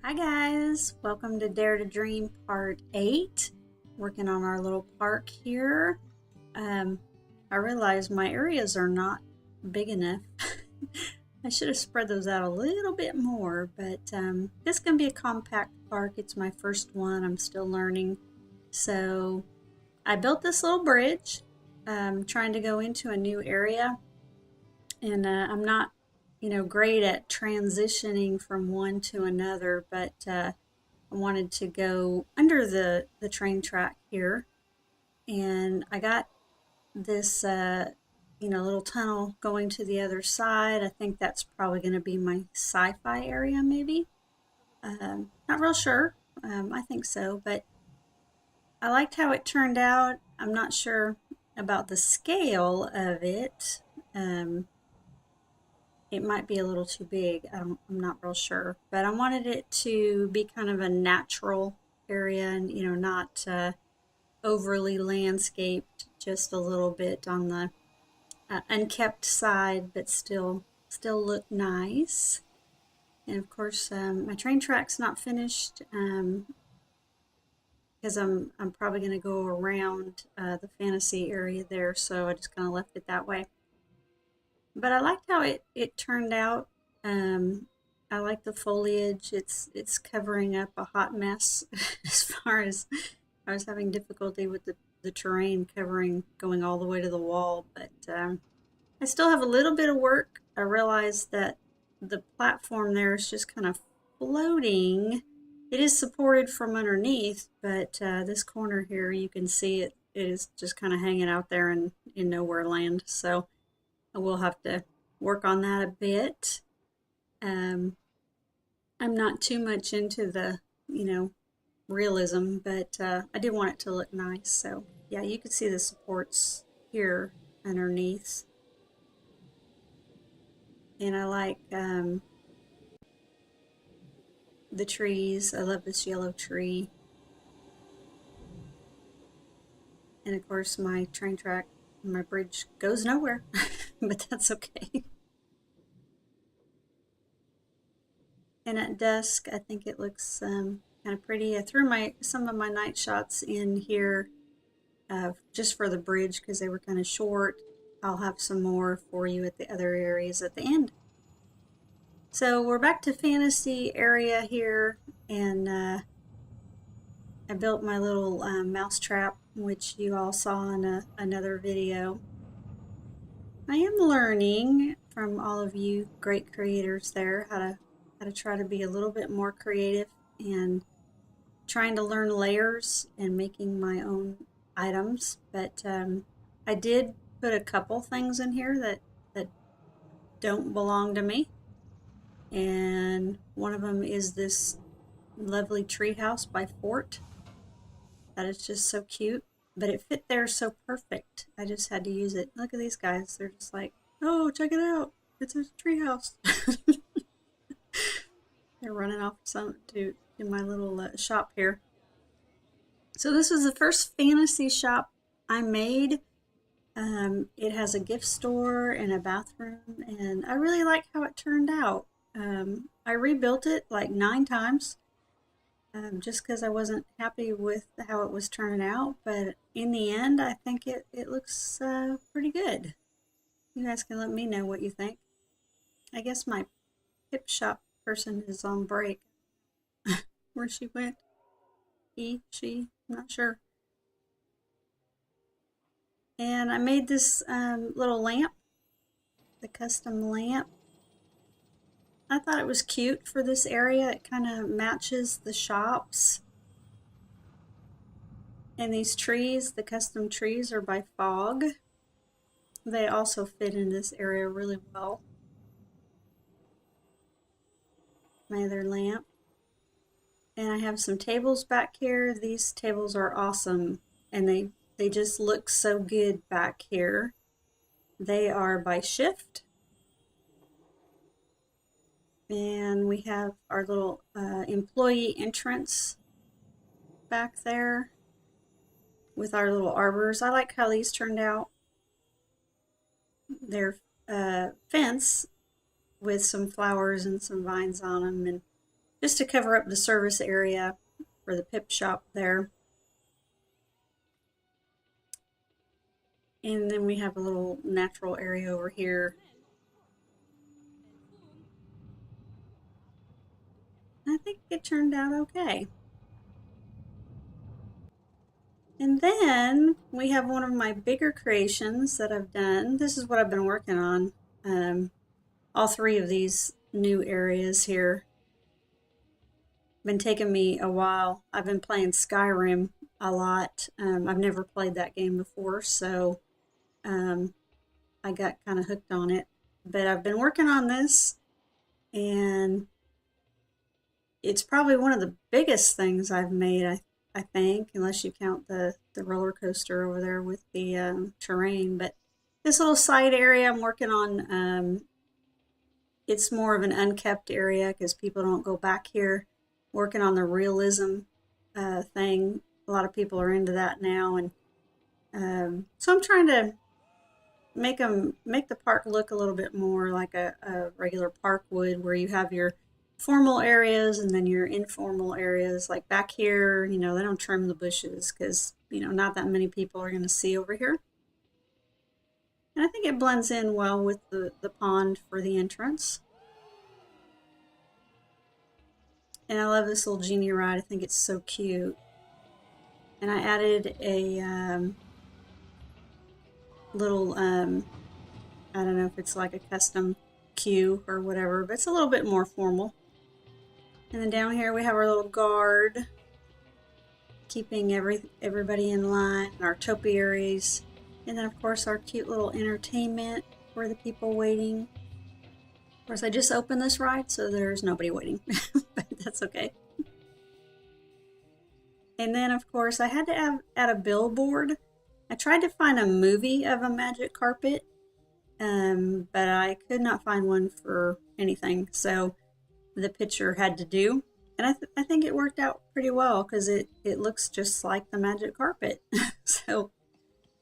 Hi guys, welcome to Dare to Dream Part 8. Working on our little park here. I realize my areas are not big enough. I should have spread those out a little bit more, but this is going to be a compact park. It's my first one. I'm still learning. So I built this little bridge, trying to go into a new area, and I'm not great at transitioning from one to another, but I wanted to go under the train track here, and I got this little tunnel going to the other side. I think that's probably going to be my sci-fi area, maybe. Not real sure. I think so, but I liked how it turned out. I'm not sure about the scale of it. It might be a little too big. I'm not real sure, but I wanted it to be kind of a natural area and not overly landscaped, just a little bit on the unkept side, but still look nice. And of course, my train track's not finished because I'm probably going to go around the fantasy area there, so I just kind of left it that way. But I liked how it turned out. I like the foliage. It's covering up a hot mess as far as I was having difficulty with the terrain covering going all the way to the wall. But I still have a little bit of work. I realized that the platform there is just kind of floating. It is supported from underneath, but this corner here, you can see it is just kind of hanging out there in nowhere land. So I will have to work on that a bit. I'm not too much into the, realism, but I do want it to look nice. So yeah, you can see the supports here underneath. And I like the trees. I love this yellow tree. And of course my train track, my bridge goes nowhere, but that's okay. And at dusk, I think it looks kind of pretty. I threw some of my night shots in here just for the bridge because they were kind of short. I'll have some more for you at the other areas at the end. So we're back to fantasy area here, and I built my little mouse trap, which you all saw in another video. I am learning from all of you great creators there how to try to be a little bit more creative and trying to learn layers and making my own items. But I did put a couple things in here that don't belong to me. And one of them is this lovely treehouse by Fort. That is just so cute. But it fit there so perfect. I just had to use it. Look at these guys. They're just like, oh, check it out. It's a treehouse. They're running off to my little shop here. So this was the first fantasy shop I made. It has a gift store and a bathroom, and I really like how it turned out. I rebuilt it like 9 times just because I wasn't happy with how it was turning out, but in the end, I think it looks pretty good. You guys can let me know what you think. I guess my pip shop person is on break. Where she went? She, I'm not sure. And I made this little lamp, the custom lamp. I thought it was cute for this area. It kind of matches the shops. And these trees, the custom trees, are by Fog. They also fit in this area really well. My other lamp. And I have some tables back here. These tables are awesome, and they just look so good back here. They are by Shift. And we have our little employee entrance back there with our little arbors. I like how these turned out. They're fence with some flowers and some vines on them, and just to cover up the service area for the pip shop there. And then we have a little natural area over here. I think it turned out okay. And then we have one of my bigger creations that I've done. This is what I've been working on. All three of these new areas here. Been taking me a while. I've been playing Skyrim a lot. I've never played that game before, so I got kind of hooked on it. But I've been working on this, and it's probably one of the biggest things I've made, I think, unless you count the roller coaster over there with the terrain. But this little side area I'm working on, it's more of an unkept area because people don't go back here. Working on the realism thing. A lot of people are into that now, and so I'm trying to make the park look a little bit more like a regular park would, where you have your formal areas and then your informal areas. Like back here, they don't trim the bushes because not that many people are going to see over here. And I think it blends in well with the pond for the entrance. And I love this little genie ride. I think it's so cute. And I added a little, I don't know if it's like a custom queue or whatever, but it's a little bit more formal. And then down here we have our little guard, keeping everybody in line, and our topiaries. And then of course our cute little entertainment for the people waiting. Of course, I just opened this ride, so there's nobody waiting, but that's okay. And then, of course, I had to add a billboard. I tried to find a movie of a magic carpet, but I could not find one for anything, so the picture had to do. And I think it worked out pretty well because it looks just like the magic carpet. So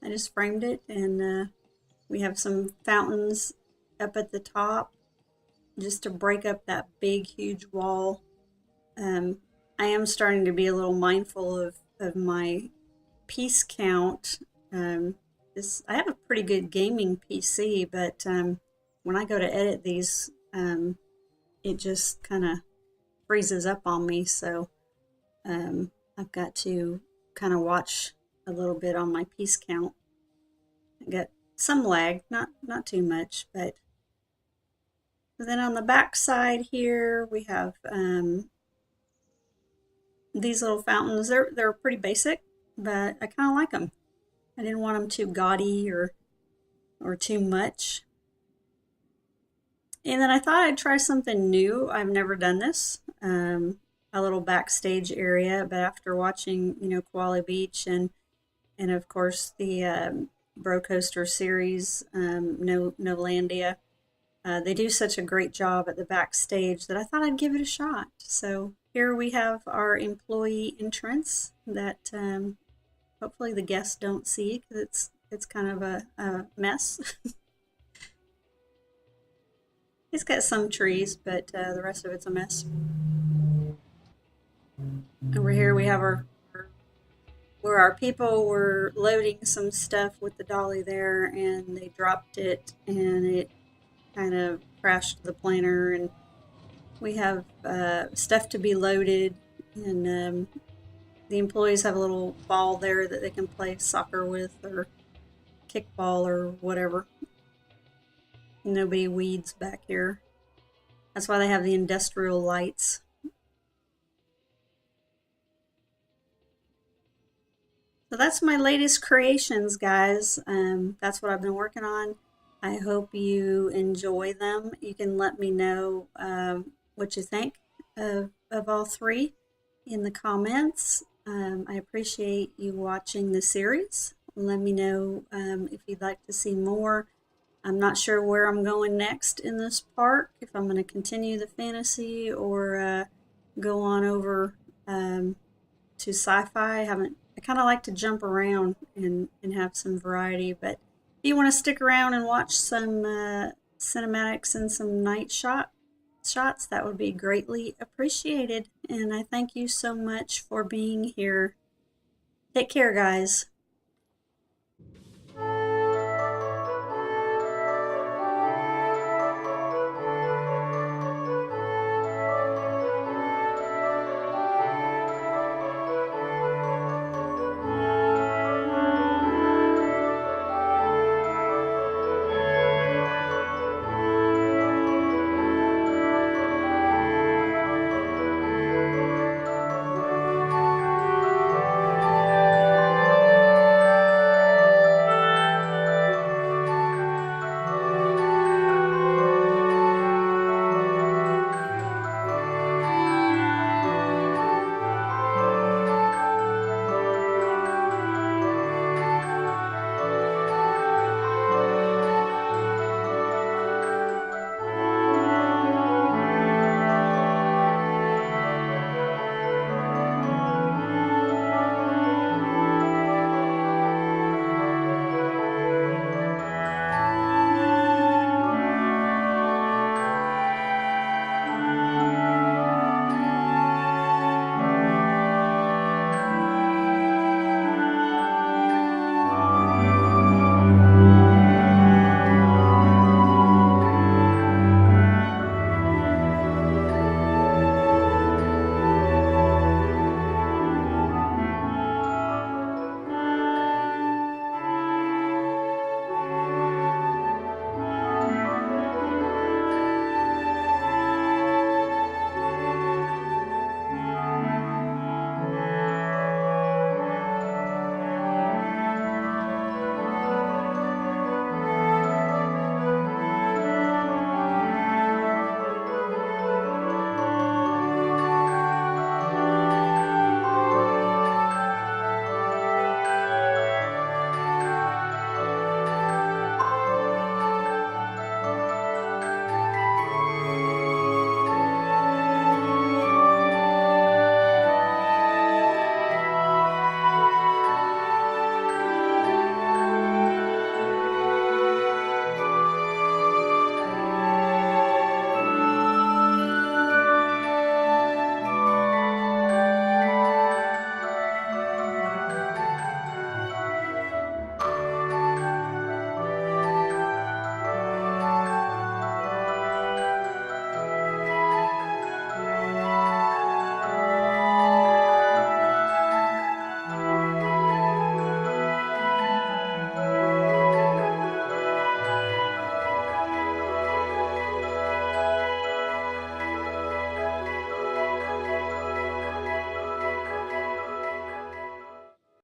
I just framed it, and we have some fountains up at the top, just to break up that big, huge wall. I am starting to be a little mindful of my piece count. I have a pretty good gaming PC, but when I go to edit these, it just kind of freezes up on me. So I've got to kind of watch a little bit on my piece count. I got some lag, not too much, but. And then on the back side here, we have these little fountains. They're pretty basic, but I kind of like them. I didn't want them too gaudy or too much. And then I thought I'd try something new. I've never done this, a little backstage area. But after watching, Koala Beach and of course the Bro Coaster series, Nolandia. They do such a great job at the backstage that I thought I'd give it a shot. So here we have our employee entrance that hopefully the guests don't see because it's kind of a mess. It's got some trees, but the rest of it's a mess. Over here we have where our people were loading some stuff with the dolly there, and they dropped it, and it kind of crashed the planner, and we have stuff to be loaded, and the employees have a little ball there that they can play soccer with or kickball or whatever. Nobody weeds back here. That's why they have the industrial lights. So that's my latest creations, guys. That's what I've been working on. I hope you enjoy them. You can let me know what you think of all three in the comments. I appreciate you watching the series. Let me know if you'd like to see more. I'm not sure where I'm going next in this park, if I'm going to continue the fantasy or go on over to sci-fi. I kind of like to jump around and have some variety, but if you want to stick around and watch some cinematics and some night shot, shots, that would be greatly appreciated. And I thank you so much for being here. Take care, guys.